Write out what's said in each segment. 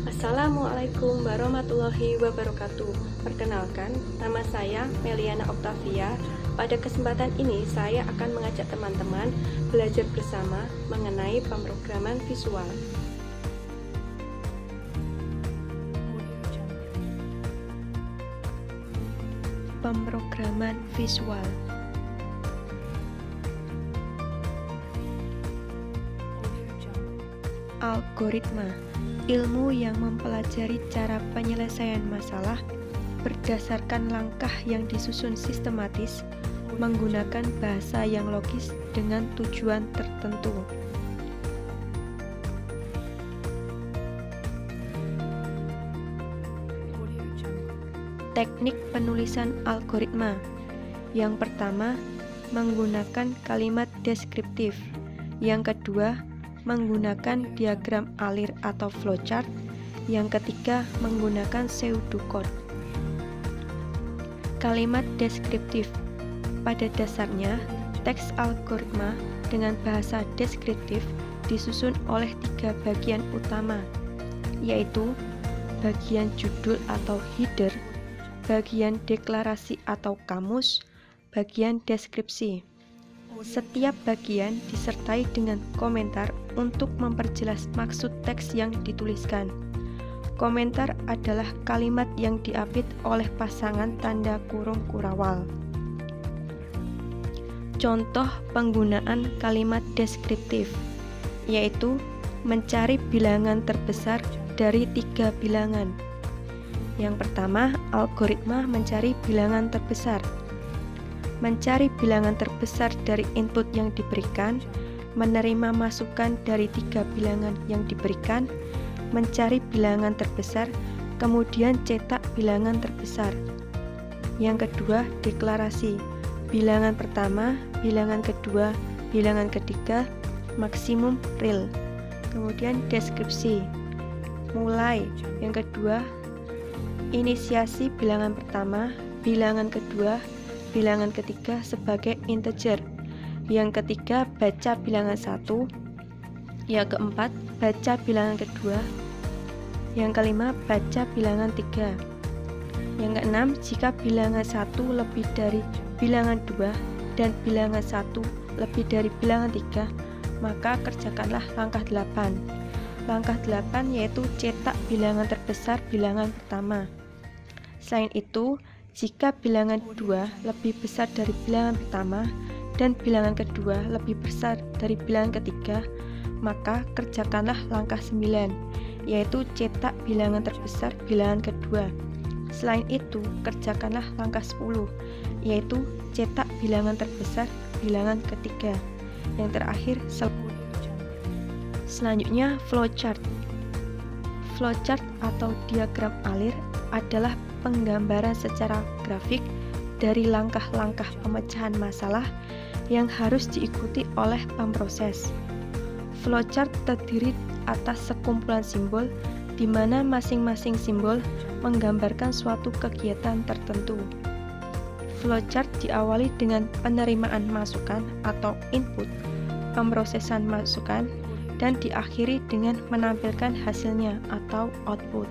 Assalamualaikum warahmaullahi wabarakatuh. Perkenalkan, nama saya Meliana Octavia. Pada kesempatan ini saya akan mengajak teman-teman belajar bersama mengenai pemrograman visual. Pemrograman visual. Algoritma, ilmu yang mempelajari cara penyelesaian masalah berdasarkan langkah yang disusun sistematis, menggunakan bahasa yang logis dengan tujuan tertentu. Teknik penulisan algoritma. Yang pertama, menggunakan kalimat deskriptif. Yang kedua, menggunakan diagram alir atau flowchart. Yang ketiga, menggunakan pseudocode. Kalimat deskriptif. Pada dasarnya, teks algoritma dengan bahasa deskriptif disusun oleh 3 bagian utama, yaitu bagian judul atau header, bagian deklarasi atau kamus, bagian deskripsi. Setiap bagian disertai dengan komentar untuk memperjelas maksud teks yang dituliskan. Komentar adalah kalimat yang diapit oleh pasangan tanda kurung kurawal. Contoh penggunaan kalimat deskriptif, yaitu mencari bilangan terbesar dari 3 bilangan. Yang pertama, algoritma mencari bilangan terbesar. Mencari bilangan terbesar dari input yang diberikan, menerima masukan dari 3 bilangan yang diberikan, mencari bilangan terbesar, kemudian cetak bilangan terbesar. Yang kedua, deklarasi. Bilangan pertama, bilangan kedua, bilangan ketiga, maksimum real. Kemudian deskripsi. Mulai. Yang kedua, inisiasi bilangan pertama, bilangan kedua, bilangan ketiga sebagai integer. Yang ketiga, baca bilangan 1. Yang keempat, baca bilangan kedua. Yang kelima, baca bilangan 3. Yang keenam, jika bilangan 1 lebih dari bilangan 2 dan bilangan 1 lebih dari bilangan 3, maka kerjakanlah langkah 8. Langkah 8 yaitu cetak bilangan terbesar bilangan pertama. Selain itu, jika bilangan 2 lebih besar dari bilangan pertama dan bilangan kedua lebih besar dari bilangan ketiga, maka kerjakanlah langkah 9, yaitu cetak bilangan terbesar bilangan kedua. Selain itu, kerjakanlah langkah 10, yaitu cetak bilangan terbesar bilangan ketiga. Yang terakhir, selanjutnya flowchart. Flowchart atau diagram alir adalah penggambaran secara grafik dari langkah-langkah pemecahan masalah yang harus diikuti oleh pemproses. Flowchart terdiri atas sekumpulan simbol di mana masing-masing simbol menggambarkan suatu kegiatan tertentu. Flowchart diawali dengan penerimaan masukan atau input, pemrosesan masukan, dan diakhiri dengan menampilkan hasilnya atau output.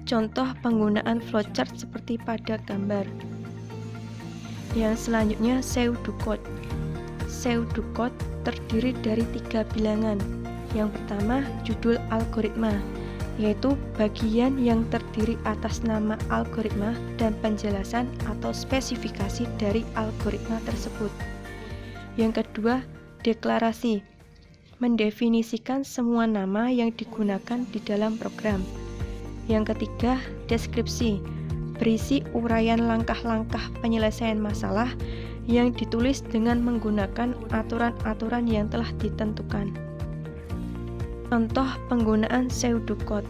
Contoh penggunaan flowchart seperti pada gambar. Yang selanjutnya, pseudocode. Pseudocode terdiri dari 3 bilangan. Yang pertama, judul algoritma, yaitu bagian yang terdiri atas nama algoritma dan penjelasan atau spesifikasi dari algoritma tersebut. Yang kedua, deklarasi, mendefinisikan semua nama yang digunakan di dalam program. Yang ketiga, deskripsi, berisi uraian langkah-langkah penyelesaian masalah yang ditulis dengan menggunakan aturan-aturan yang telah ditentukan. Contoh penggunaan pseudocode.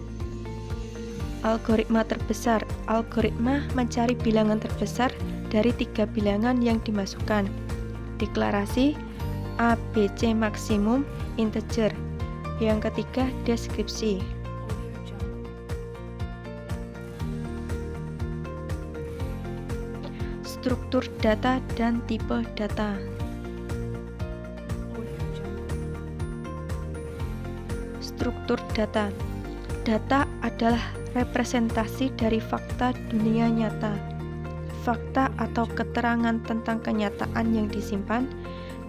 Algoritma terbesar. Algoritma mencari bilangan terbesar dari 3 bilangan yang dimasukkan. Deklarasi ABC maksimum integer. Yang ketiga, deskripsi. struktur data dan tipe data. Struktur data. Data adalah representasi dari fakta dunia nyata. Fakta atau keterangan tentang kenyataan yang disimpan,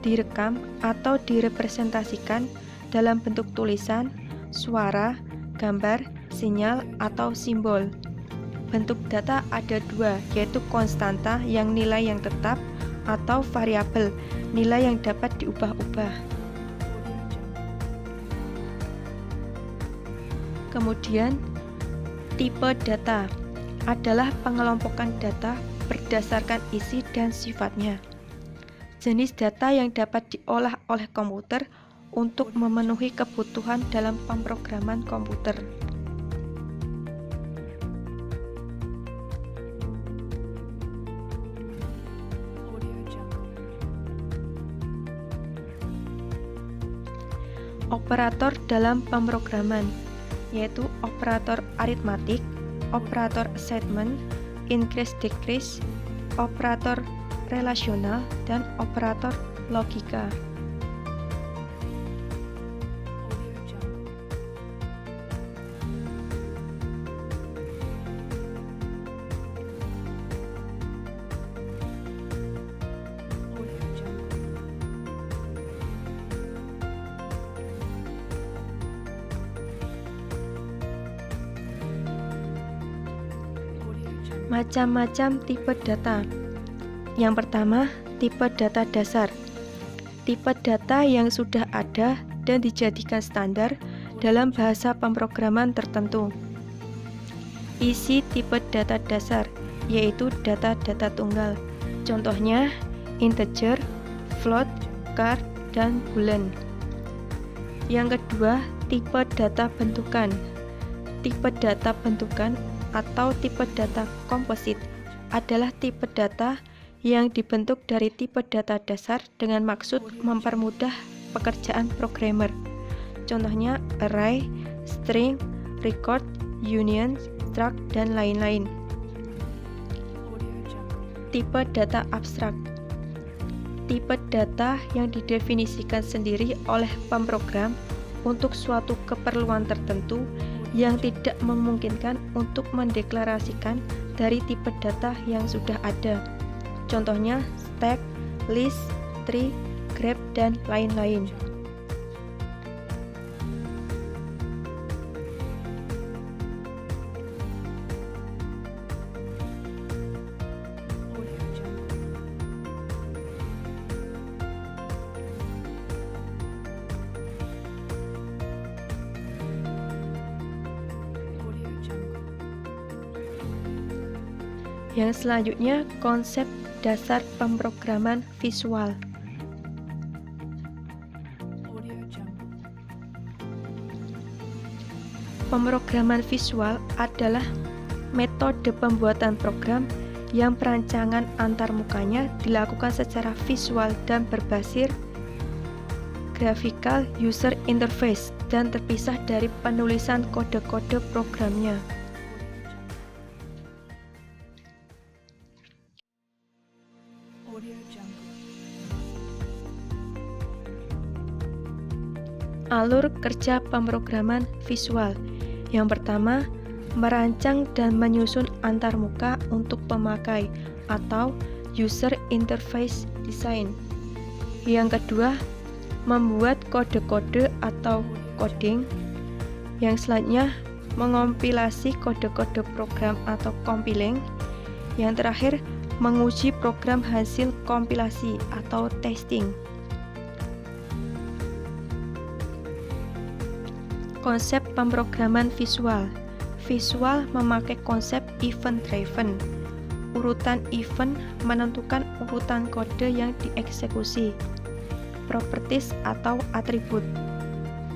direkam, atau direpresentasikan dalam bentuk tulisan, suara, gambar, sinyal, atau simbol. Bentuk data ada dua, yaitu konstanta yang nilai yang tetap, atau variabel, nilai yang dapat diubah-ubah. Kemudian, tipe data adalah pengelompokan data berdasarkan isi dan sifatnya. Jenis data yang dapat diolah oleh komputer untuk memenuhi kebutuhan dalam pemrograman komputer. Operator dalam pemrograman, yaitu operator aritmatik, operator assignment, increase-decrease, operator relasional, dan operator logika. Macam-macam tipe data. Yang pertama, tipe data dasar. Tipe data yang sudah ada dan dijadikan standar dalam bahasa pemrograman tertentu. Isi tipe data dasar, yaitu data-data tunggal. Contohnya, integer, float, char, dan boolean. Yang kedua, tipe data bentukan. Tipe data bentukan atau tipe data komposit adalah tipe data yang dibentuk dari tipe data dasar dengan maksud mempermudah pekerjaan programmer. Contohnya array, string, record, union, struct, dan lain-lain. Tipe data abstrak. Tipe data yang didefinisikan sendiri oleh pemrogram untuk suatu keperluan tertentu yang tidak memungkinkan untuk mendeklarasikan dari tipe data yang sudah ada. Contohnya stack, list, tree, graph, dan lain-lain. Yang selanjutnya, konsep dasar pemrograman visual. Pemrograman visual adalah metode pembuatan program yang perancangan antarmukanya dilakukan secara visual dan berbasis graphical user interface dan terpisah dari penulisan kode-kode programnya. Alur kerja pemrograman visual. Yang pertama, merancang dan menyusun antarmuka untuk pemakai atau user interface design. Yang kedua, membuat kode-kode atau coding. Yang selanjutnya, mengompilasi kode-kode program atau compiling. Yang terakhir, menguji program hasil kompilasi atau testing. Konsep pemrograman visual. Visual memakai konsep event driven. Urutan event menentukan urutan kode yang dieksekusi. Properties atau atribut.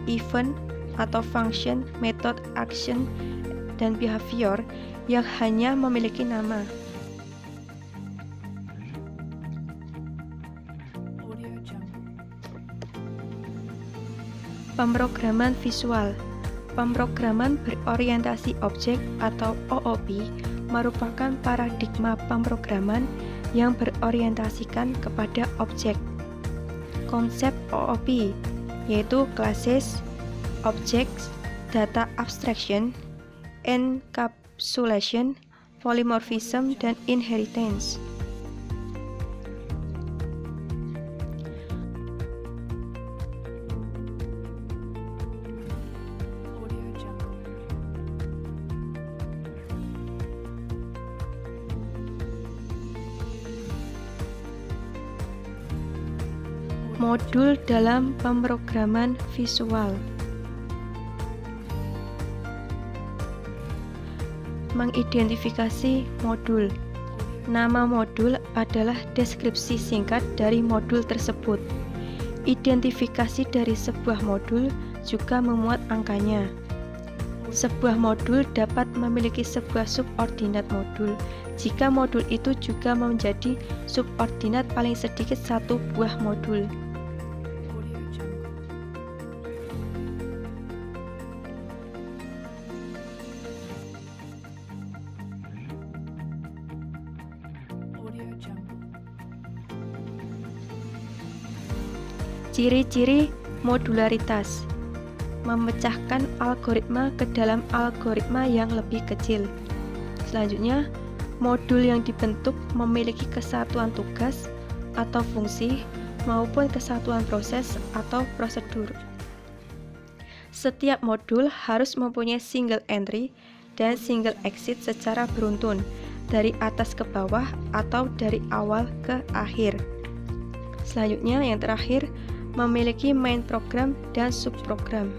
Event atau function, method, action, dan behavior yang hanya memiliki nama. Pemrograman visual. Pemrograman berorientasi objek atau OOP merupakan paradigma pemrograman yang berorientasikan kepada objek. Konsep OOP yaitu Classes, Objects, Data Abstraction, Encapsulation, Polymorphism, dan Inheritance. Modul dalam pemrograman visual. Mengidentifikasi modul. Nama modul adalah deskripsi singkat dari modul tersebut. Identifikasi dari sebuah modul juga memuat angkanya. Sebuah modul dapat memiliki sebuah subordinat modul jika modul itu juga menjadi subordinat paling sedikit satu buah modul. Ciri-ciri modularitas: memecahkan algoritma ke dalam algoritma yang lebih kecil. Selanjutnya, modul yang dibentuk memiliki kesatuan tugas atau fungsi maupun kesatuan proses atau prosedur. Setiap modul harus mempunyai single entry dan single exit secara beruntun dari atas ke bawah atau dari awal ke akhir. Selanjutnya, yang terakhir, memiliki main program dan subprogram.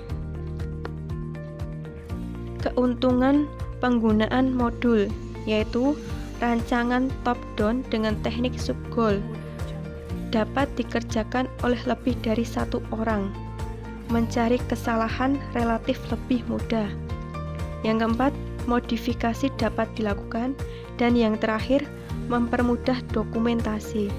Keuntungan penggunaan modul yaitu rancangan top-down dengan teknik sub-goal dapat dikerjakan oleh lebih dari satu orang. Mencari kesalahan relatif lebih mudah. Yang keempat, modifikasi dapat dilakukan. Dan yang terakhir, mempermudah dokumentasi.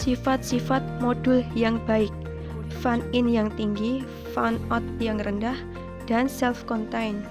Sifat-sifat modul yang baik: fan-in yang tinggi, fan-out yang rendah, dan self-contained.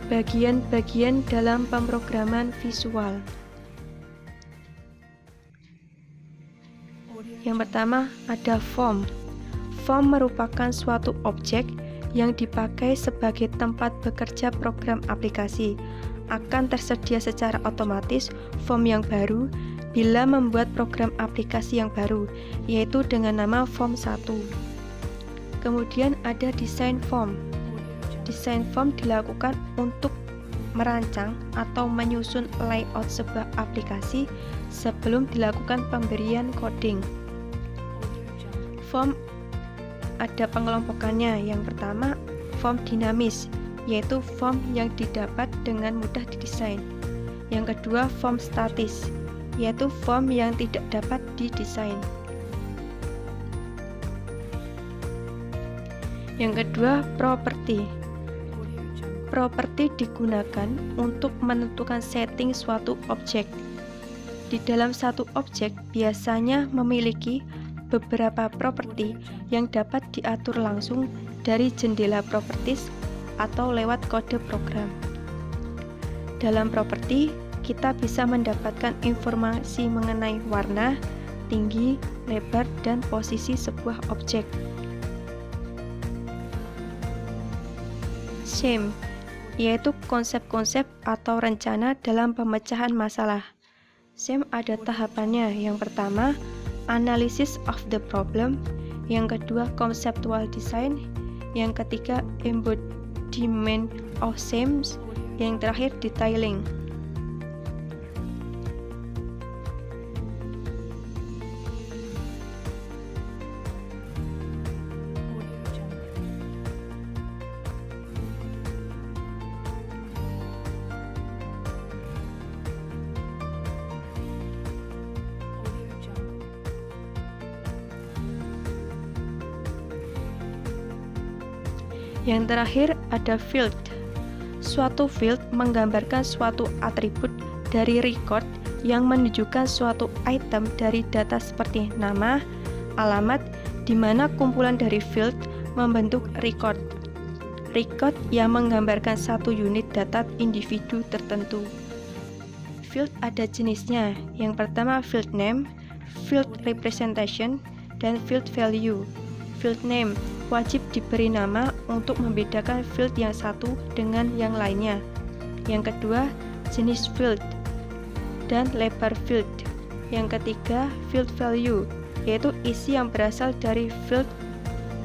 Bagian-bagian dalam pemrograman visual. Yang pertama ada form. Form merupakan suatu objek yang dipakai sebagai tempat bekerja program aplikasi. Akan tersedia secara otomatis form yang baru bila membuat program aplikasi yang baru, yaitu dengan nama form 1. Kemudian ada design form. Desain form dilakukan untuk merancang atau menyusun layout sebuah aplikasi sebelum dilakukan pemberian coding. Form ada pengelompokannya. Yang pertama, form dinamis, yaitu form yang didapat dengan mudah didesain. Yang kedua, form statis, yaitu form yang tidak dapat didesain. Yang kedua, properti. Properti digunakan untuk menentukan setting suatu objek. Di dalam satu objek biasanya memiliki beberapa properti yang dapat diatur langsung dari jendela properties atau lewat kode program. Dalam properti, kita bisa mendapatkan informasi mengenai warna, tinggi, lebar, dan posisi sebuah objek. Scheme yaitu konsep-konsep atau rencana dalam pemecahan masalah. SEM ada tahapannya. Yang pertama, analysis of the problem. Yang kedua, conceptual design. Yang ketiga, embodiment of SEMs. Yang terakhir, detailing. Yang terakhir ada field. Suatu field menggambarkan suatu atribut dari record yang menunjukkan suatu item dari data seperti nama, alamat, di mana kumpulan dari field membentuk record. Record yang menggambarkan satu unit data individu tertentu. Field ada jenisnya. Yang pertama field name, field representation, dan field value. Field name wajib diberi nama untuk membedakan field yang satu dengan yang lainnya. Yang kedua, jenis field dan lebar field. Yang ketiga, field value, yaitu isi yang berasal dari field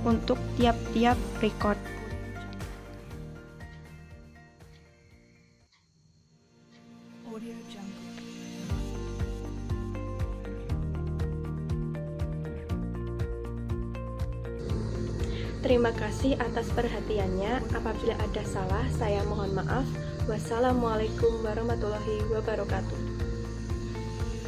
untuk tiap-tiap record. Terima kasih atas perhatiannya. Apabila ada salah, saya mohon maaf. Wassalamualaikum warahmatullahi wabarakatuh.